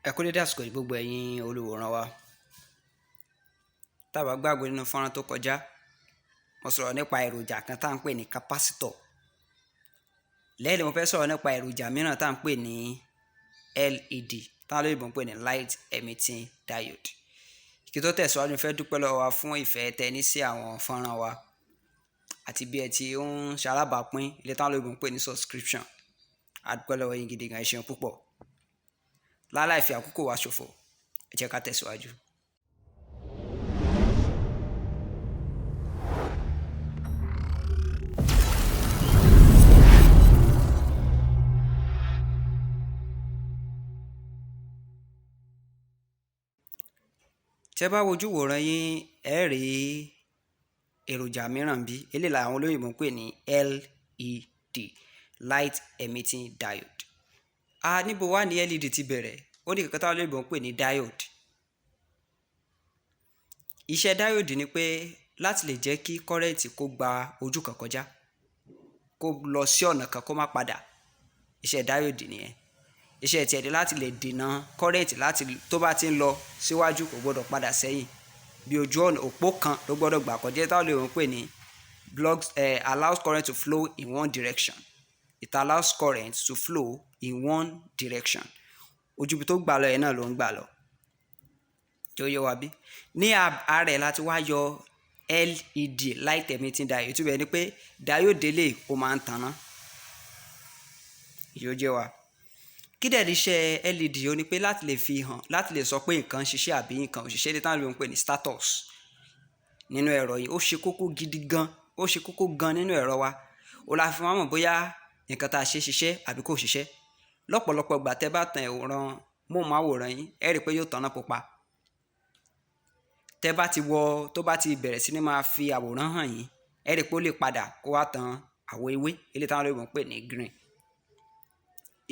Ẹ kú dédé àsìkò yìí gbogbo ẹ̀yin olùwòran wa. Tá bá gbàgbé nínú fọ́nrán tó kọjá, mo sọ̀rọ̀ nípa èròjà kan tá à ń pè ní capacitor. Lẹ́yìn mo fẹ́ sọ̀rọ̀ nípa èròjà mìíràn tá à ń pè ní LED, táwọn olóyìnbó ń pè ní light emitting diode. Kí tó tẹ̀síwájú, mo fẹ́ dúpẹ́ lọ́wọ́ wa fún ìfẹ́ tẹ́ ní sí àwọn fọ́nrán wa àti bí ẹ ti ń ṣalábàápín ilé táwọn olóyìnbó ń pè ní subscription. A dúpẹ́ lọ́wọ́ yín gidi gan, ẹ ṣeun púpọ̀. Láláì fi àkókò wa ṣòfò, ẹ jẹ́ ká tẹ̀síwájú. Tẹ́ bá wojú wòran yín, ẹ rí èròjà mìíràn bí eléyìí làwọn olóyìnbó ń pè ní LED, light emitting diode. Níbo wá ní LED ti bẹ̀rẹ̀? Ó ní kankan táwọn olóyìnbó ń pè ní diode. Iṣẹ́ diode ni pé láti lè jẹ́ kí kọ́rẹ́ǹtì kó gba ojú kan kọjá, kó lọ sí ọ̀nà kan kó má padà. Iṣẹ́ diode nìyẹn. Iṣẹ́ tiẹ̀ ni láti lè dènà kọ́rẹ́ǹtì tó bá ti ń lọ síwájú kò gbọ́dọ̀ padà sẹ́yìn. Bí ojú ọ̀nà òpó kan ló gbọ́dọ̀ gbà kọjá, táwọn olóyìnbó ń pè ní allows current to flow in one direction. It allows current to flow in one direction. Ojú ibi tó gbà lọ yẹn náà ló ń gbà lọ. Tó yẹ wá bí? Ní ààrẹ láti wá yọ LED, light emitting diode. Ìtumọ̀ ni pé diode lè ó máa ń tanná. Yóò jẹ́ wa. Kí dẹ̀ ní iṣẹ́ LED ó ní pé láti lè fi hàn, láti lè sọ pé nǹkan ṣiṣẹ́ àbí nǹkan ò ṣiṣẹ́, ní táwọn olóyìnbó ń pè ní status nínú ẹ̀rọ yìí. Ó ṣe kókó gidi gan, ó ṣe kókó gan nínú ẹ̀rọ wa. Ó la fi máa mọ̀ bóyá nǹkan tá a ṣe ṣiṣẹ́ àbí kò ṣiṣẹ́. Lọ́pọ̀lọpọ̀ ìgbà tẹ́ bá tan ìwòran móhùnmáwòrán yín, ẹ rí i pé yóò tanná pupa. Tẹ́ bá ti tó bá ti bẹ̀rẹ̀ sí ní máa fi àwòrán hàn yín, ẹ rí i pé ó lè padà kó wá tan àwọ̀ ewé, eléyìí táwọn olóyìnbó ń pè ní green.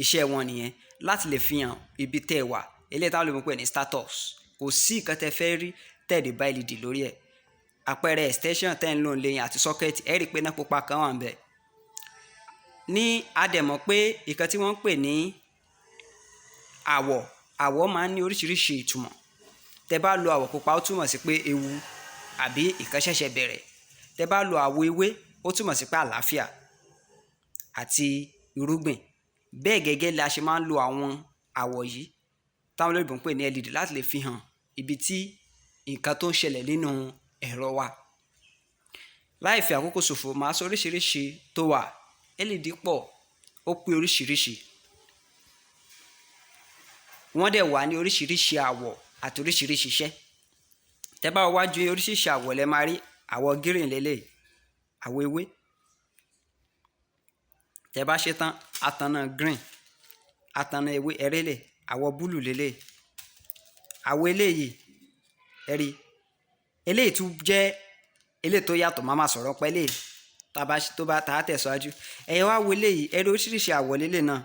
Iṣẹ́ wọn nìyẹn, láti lè fi hàn ibi tẹ́ wà, eléyìí táwọn olóyìnbó ń pè ní status. Kò sí nǹkan tẹ́ fẹ́ rí tẹ́ẹ̀dì bá LED lórí ẹ̀. Àpẹẹrẹ extension tẹ́ ń lò lẹ́yìn àti socket, ẹ rí i pé iná pupa kan wà níbẹ̀. Ní adẹ̀mọ̀ pé nǹkan tí wọ́n ń pè ní àwọ̀ máa ń ní oríṣiríṣi ìtumọ̀. Tẹ́ bá lo àwọ̀ pupa, ó túmọ̀ sí pé ewu àbí nǹkan ṣẹ̀ṣẹ̀ bẹ̀rẹ̀. Tẹ́ bá lo àwọ̀ ewé, ó túmọ̀ sí pé àlàáfíà àti irúgbìn. Bẹ́ẹ̀ gẹ́gẹ́ la ṣe máa ń lo àwọn àwọ̀ yìí táwọn olóyìnbó ń pè ní LED láti lè fi hàn ibi tí nǹkan tó ń ṣẹlẹ̀ nínú ẹ̀rọ wa. Láì fi àkókò ṣòfò, máa sọ oríṣiríṣi tó wà. LED pọ̀, ó pé oríṣiríṣi. Wọ́n dẹ̀ wà ní oríṣiríṣi àwọ̀ àti oríṣiríṣi iṣẹ́. Tẹ́ bá wájú oríṣiríṣi àwọ̀ lẹ máa rí àwọ̀ green lélẹ̀, àwọ̀ ewé. Tẹ́ bá ṣe tán, atanná green, atanná ewé ẹrẹ́lẹ̀, àwọ̀ búlù lélẹ̀. Àwọ̀ eléyìí ẹ̀rí, eléyìí tún jẹ́ eléyìí tó yàtọ̀, máa máa sọ̀rọ̀ pẹ́ eléyìí tó bá tá a tẹ̀síwájú. Ẹ wá wo eléyìí, ẹ̀rí oríṣiríṣi àwọ̀ lélẹ̀ náà.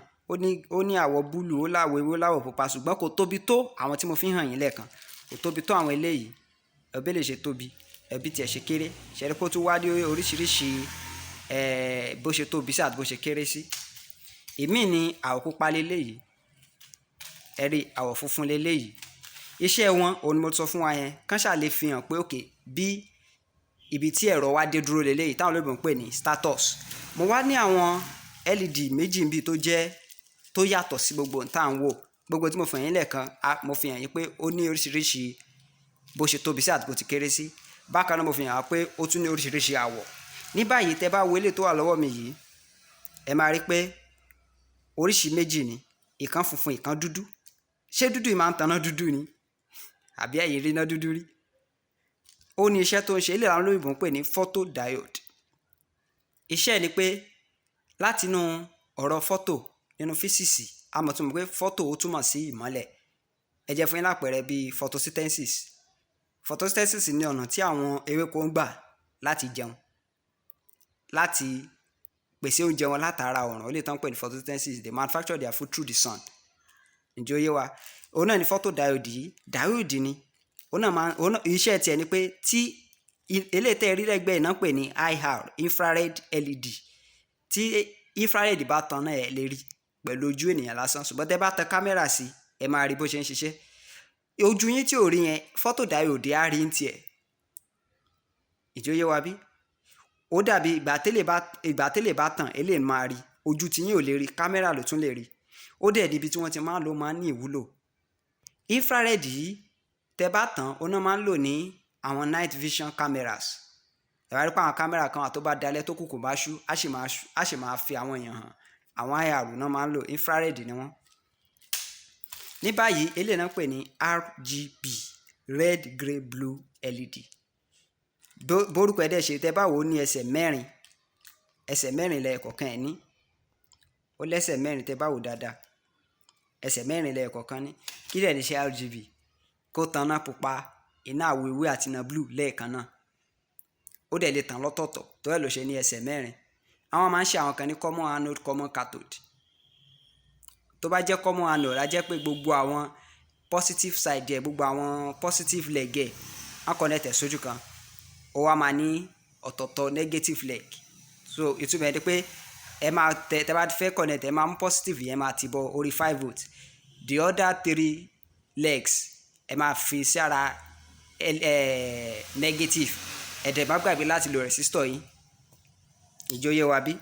Ó ní àwọ̀ búlù, ó láwọ̀ ewé, ó láwọ̀ pupa, ṣùgbọ́n kò tóbi tó àwọn tí mo fi hàn yín lẹ́ẹ̀kan. Kò tóbi tó àwọn eléyìí. Ẹbí lè ṣe tóbi, ẹbí tiẹ̀ ṣe kéré. Ṣẹ̀rí pé ó tún wá ní oríṣiríṣi bó ṣe tóbi sí àti bó ṣe kéré sí. Èmi ní àwọ̀ pupa lélẹ́yìí, ẹ̀rí àwọ̀ funfun lélẹ́yìí. Iṣẹ́ wọn òun ni mo sọ fún wa yẹn, kán ṣáà lè fi hàn pé òkè bí ibi tí ẹ̀rọ wa dé dúró lélẹ́yìí táwọn olóyìnbó ń pè ní status. Mo wá ní àwọn LED méjì níbi tó yàtọ̀ sí gbogbo ohun tá à ń wò. Gbogbo tí mo fi hàn yín lẹ́ẹ̀kan, mo fi hàn yín pé ó ní oríṣiríṣi bó ṣe tóbi sí àti bó ti kéré sí. Bákan náà mo fi hàn pé ó tún ní oríṣiríṣi àwọ̀. Ní báyìí tẹ́ bá wo eléyìí tó wà lọ́wọ́ mi yìí, ẹ máa rí pé oríṣi méjì ni, ìkan funfun ìkan dúdú. Ṣé dúdú yìí máa ń tanná dúdú ni? Àbí ẹ̀yin rí iná dúdú rí? Ó ní iṣẹ́ tó ń ṣe, eléyìí làwọn olóyìnbó ń pè ní photodiode. Iṣẹ́ ni pé látinú ọ̀rọ̀ fọ́tò nínú físíìsì, a mọ̀ tún mọ̀ pé fọ́tò ó túmọ̀ sí ìmọ́lẹ̀. Ẹ jẹ́ fún yín lápẹẹrẹ bíi photosynthesis. Photosynthesis ní ọ̀nà tí àwọn ewéko ń gbà láti jẹun, láti pèsè oúnjẹ wọn látara ọ̀ràn. Ó lè tán pè ní photosynthesis. They manufacture their food through the sun. Ǹjẹ́ ó yé wa? Òun náà ni photodiode yìí. Diode ni. Iṣẹ́ tiẹ̀ ni pé tí eléyìí tẹ́ rí lẹ́gbẹ̀ẹ́ náà pè ní IR, infrared LED. Tí infrared bá tan náà ẹ lè rí pẹ̀lú ojú ènìyàn lásán, ṣùgbọ́n tẹ́ bá tan kámẹ́rà sí ẹ máa rí bó ṣe ń ṣiṣẹ́. Ojú yín tí ò rí yẹn photo diode á rí ń tiẹ̀. Ìjòyè wa bí ó dàbí ìgbà tẹ́lẹ̀ bá tàn eléyìí máa rí, ojú tí yín ò lè rí, kámẹ́rà ló tún lè rí. Ó dẹ̀ níbi tí wọ́n ti máa ń lò máa ń ní ìwúlò. Infrared yìí tẹ́ bá tàn ó náà máa ń lò ní àwọn night vision cameras. Ẹ wá rí pé àwọn kámẹ́rà kan wà tó bá dalẹ̀ tó kùkù bá ṣú á sì máa fi àwọn èèyàn hàn. Àwọn IR náà máa ń lò, infrared ni wọ́n. Ní báyìí eléyìí náà pè ní RGB, red grey blue LED. Bórúkọ ẹ̀ dẹ̀ ṣe tẹ́ bá wò ó ní ẹsẹ̀ mẹ́rin lẹ́ẹ̀kọ̀ọ̀kan ẹ̀ ní. Ó lẹ́sẹ̀ mẹ́rin tẹ́ bá wò dáadáa, ẹsẹ̀ mẹ́rin lẹ́ẹ̀kọ̀ọ̀kan ní. Kí dẹ̀ ní ṣe RGB? Kó tanná pupa, iná àwọ̀ ewé àti iná blue lẹ́ẹ̀kan náà. Ó dẹ̀ lè tàn lọ́tọ̀ọ̀tọ̀ tó ẹ̀ ló ṣe ní ẹsẹ̀ mẹ́rin. Àwọn máa ń ṣe àwọn kan ní common anode, common cathode. Tó bá jẹ́ common anode á jẹ́ pé gbogbo àwọn positive side ẹ̀, gbogbo àwọn positive leg ẹ̀ á connect ẹ̀ sójú kan. Ó wá máa ní ọ̀tọ̀ọ̀tọ̀ negative leg. So ìtumọ̀ ẹ̀ ni pé tẹ́ bá fẹ́ connect ẹ̀ máa mú positive yẹn máa ti bọ orí 5 volt. The other 3 legs ẹ máa fi sí ara negative. Ẹ̀dẹ̀ má gbàgbé láti lo resistor yín. Ìjòyè wa bí.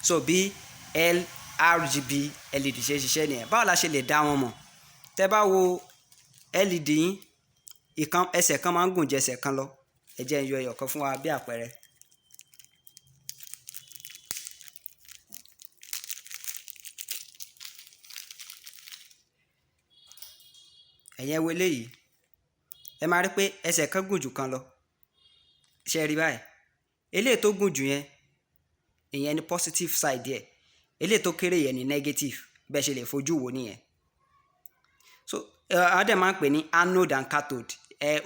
So bí RGB LED ṣe ṣiṣẹ́ nìyẹn. Báwo la ṣe lè dá wọn mọ̀? Tẹ́ bá wo LED yín, ẹsẹ̀ kan máa ń gùn jẹ́ ẹsẹ̀ kan lọ. Ẹ jẹ́ n yọ ẹyọ kan fún wa bí àpẹẹrẹ. Ẹ̀yẹn wo eléyìí, ẹ máa rí pé ẹsẹ̀ kan gùn jù kan lọ. Ṣé rí báyìí? Eléyìí tó gùn jù yẹn, ìyẹn ni positive side ẹ̀. Eléyìí tó kéré yẹn ni negative. Bẹ́ẹ̀ ṣe lè fojú wo nìyẹn. So a dẹ̀ máa ń pè ní anode and cathode.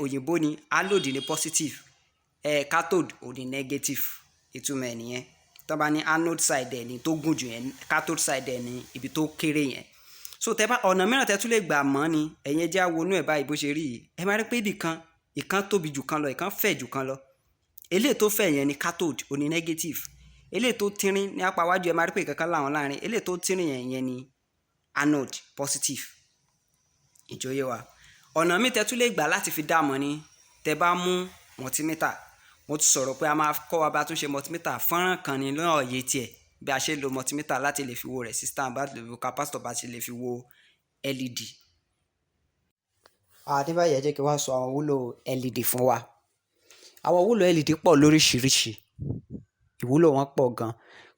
Òyìnbó ni anode ni positive, cathode ò ní negative. Ìtumọ̀ ẹ̀ nìyẹn. Tó bá ní anode side ẹ̀ ni tó gùn jù yẹn, cathode side ẹ̀ ni ibi tó kéré yẹn. So ọ̀nà mìíràn tẹ́ tún lè gbà mọ̀ ni ẹ̀yin jẹ́ àwọnú ẹ̀ báyìí bó ṣe rí yìí. Ẹ máa rí pé ìkan tóbi jù kan lọ, ìkan fẹ̀ jù kan lọ. Eléyìí tó fẹ̀ yẹn ni cathode, ò ní negative. Eléyìí tó tínrín ní apá iwájú ẹ máa rí pé ìkankan láwọn láàrin. Eléyìí tó tínrín yẹn ni anode, positive. Ìjòyè wa. Ọ̀nà míì tẹ́ tún lè gbà láti fi dá mọ̀ ni tẹ́ bá mú multimeter. Mo ti sọ̀rọ̀ pé a máa kọ́ wa bá tún ṣe multimeter. Fọ́nrán kan ni lọ́ọ̀ yé tiẹ̀ bí a ṣe lo multimeter láti lè fi wo resistor, bá lè wo capacitor, bá ṣe lè fi wo LED. Ní báyìí ẹ jẹ́ kí wá sọ àwọn ìwúlò LED fún wa. Àwọn ìwúlò LED pọ̀ lóríṣiríṣi. Ìwúlò wọn pọ̀ gan.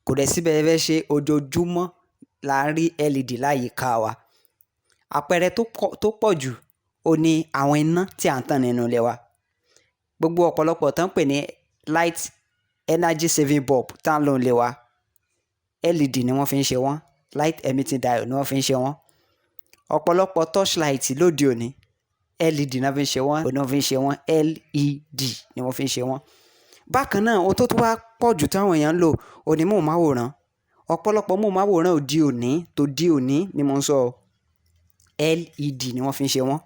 Kò dẹ̀ síbẹ̀ ẹ fẹ́ ṣe ojoojúmọ́ là ń rí LED láyìíká wa. Àpẹẹrẹ tó pọ̀ jù ó ní àwọn iná tí à ń tàn nínú ilé wa. Gbogbo ọ̀pọ̀lọpọ̀ tán pè ní light energy saving bulb tá ń lò nílé wa. LED ni wọ́n fi ń ṣe wọ́n. Light emitting diode ni wọ́n fi ń ṣe wọ́n. Ọ̀pọ̀lọpọ̀ torchlight lóde òní LED náà fi ń ṣe wọ́n. Òní wọ́n fi ń ṣe wọ́n. LED ni wọ́n fi ń ṣe wọ́n. Bákan náà ohun tó tún wá pọ̀ jù táwọn èèyàn ń lò òní móhùnmáwòrán. Ọ̀pọ̀lọpọ̀ móhùnmáwòrán òde òní ni mo ń sọ LED ni wọ́n fi ń ṣe wọ́n.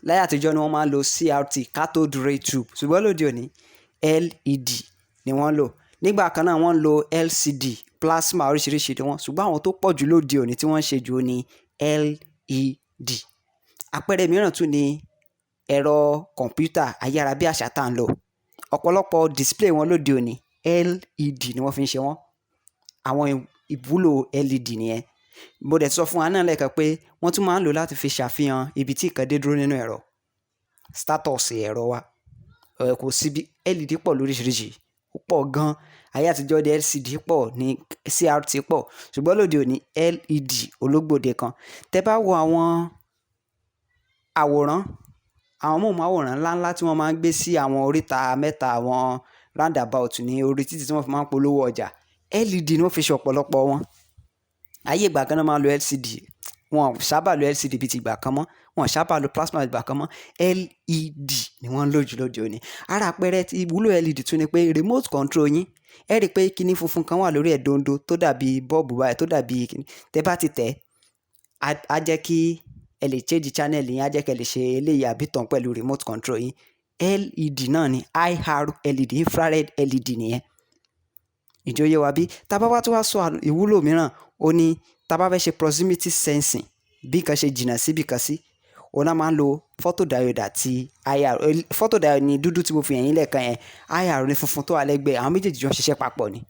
Láyé àtijọ́ ni wọ́n máa ń lo CRT, cathode ray tube, ṣùgbọ́n lóde òní LED ni wọ́n ń lò. Nígbà kan náà wọ́n ń lo LCD, plasma oríṣiríṣi ni wọ́n, ṣùgbọ́n àwọn tó pọ̀ jù lóde òní tí wọ́n ń ṣe jù ní LED. Àpẹẹrẹ mìíràn tún ni ẹ̀rọ kọ̀ǹpútà ayárabíàṣá tá ń lò. Ọ̀pọ̀lọpọ̀ display wọn lóde òní LED ni wọ́n fi ń ṣe wọ́n. Àwọn ìwúlò LED nìyẹn. Mo dẹ̀ sọ fún wa náà lẹ́ẹ̀kan pé wọ́n tún máa ń lò láti fi ṣàfihàn ibi tí nǹkan dé dúró nínú ẹ̀rọ, status ẹ̀rọ wa. Kò síbi LED pọ̀ lóríṣiríṣi, ó pọ̀ gan. Ayé àtijọ́ ní LCD pọ̀, ní CRT pọ̀, ṣùgbọ́n lóde òní LED ológbòde kan. Tẹ́ bá wo àwọn àwòrán, àwọn móhùnmáwòrán ńláńlá tí wọ́n máa ń gbé sí àwọn oríta mẹ́ta, àwọn roundabout ní orí títì tí wọ́n fi máa ń polówó ọjà, LED ni wọ́n fi ṣe ọ̀pọ̀lọpọ̀ wọn. Ayé ìgbà kan náà máa ń lo LCD, wọn sábà lo LCD bíi ti ìgbà kan mọ́, wọn sábà lo plasma ìgbà kan mọ́. LED ni wọ́n ń lò jù lóde òní. Ara àpẹẹrẹ ti ìwúlò LED tún ni pé remote control yín, ẹ rí i pé kíní funfun kan wà lórí ẹ̀dọ́ndó tó dàbí bọ́ọ̀bù báyìí, tó dàbí kíní. Tẹ́ bá ti tẹ̀ á jẹ́ kí ẹ lè change channel yín, á jẹ́ kí ẹ lè ṣe eléyìí àbí tàn pẹ̀lú remote control yín. LED náà ni IR LED, infrared LED nìyẹn. Ìjòyè wa bí tá bá wá tó wá sọ ìwúlò mìíràn ó ní tá bá fẹ́ ṣe proximity sensing, bí nǹkan ṣe jìnnà síbì kan sí òun náà máa ń lo photo diode àti IR. Photo diode ni dúdú tí mo fi hàn yín lẹ́ẹ̀kan yẹn, IR ní funfun tó wà lẹ́gbẹ̀ẹ́, àwọn méjèèjì jọ ń ṣiṣẹ́ papọ̀ ni.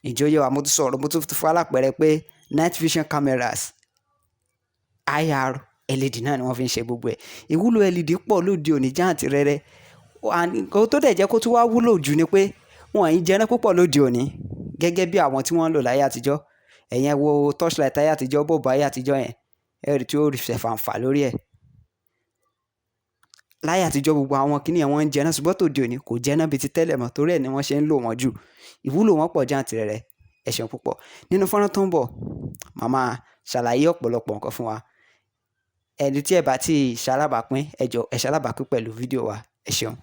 Ìjọyẹ wa mo tún sọ̀rọ̀, mo tún fún alápẹ̀rẹ̀ pé night vision cameras IR LED náà ni wọ́n fi ń ṣe gbogbo ẹ̀. Ìwúlò LED pọ̀ lóde òní jáǹtì rẹ́rẹ́. Nǹkan tó dẹ̀ jẹ́ kó tún wá wúlò jù ni pé wọn ì jẹná púpọ̀ lóde òní gẹ́gẹ́ bí àwọn tí wọ́n ń lò láyé àtijọ́. Ẹ̀yẹn wo torchlight ayé àtijọ́, bọ́ọ̀bù ayé àtijọ́ yẹn, ẹ̀rí tí ó rí fàǹfà lórí ẹ̀. Láyé àtijọ́ gbogbo àwọn kìnìún yẹn wọ́n ń jẹná, ṣùgbọ́n tòde òní kò jẹná bíi ti tẹ́lẹ̀ mọ́, torí ẹ̀ ni wọ́n ṣe ń lò wọ́n jù. Ìwúlò wọn pọ̀ jáǹtì rẹ́rẹ́. Ẹ ṣeun púpọ̀. Nínú fọ́nrán tó ń bọ̀, màá máa ṣàlàyé ọ̀pọ̀lọpọ̀ nǹkan fún wa. Ẹni tí ẹ bá ti ṣalábàápín, ẹ jọ̀ọ́ ẹ ṣalábàápín pẹ̀lú fídíò wa. Ẹ ṣeun.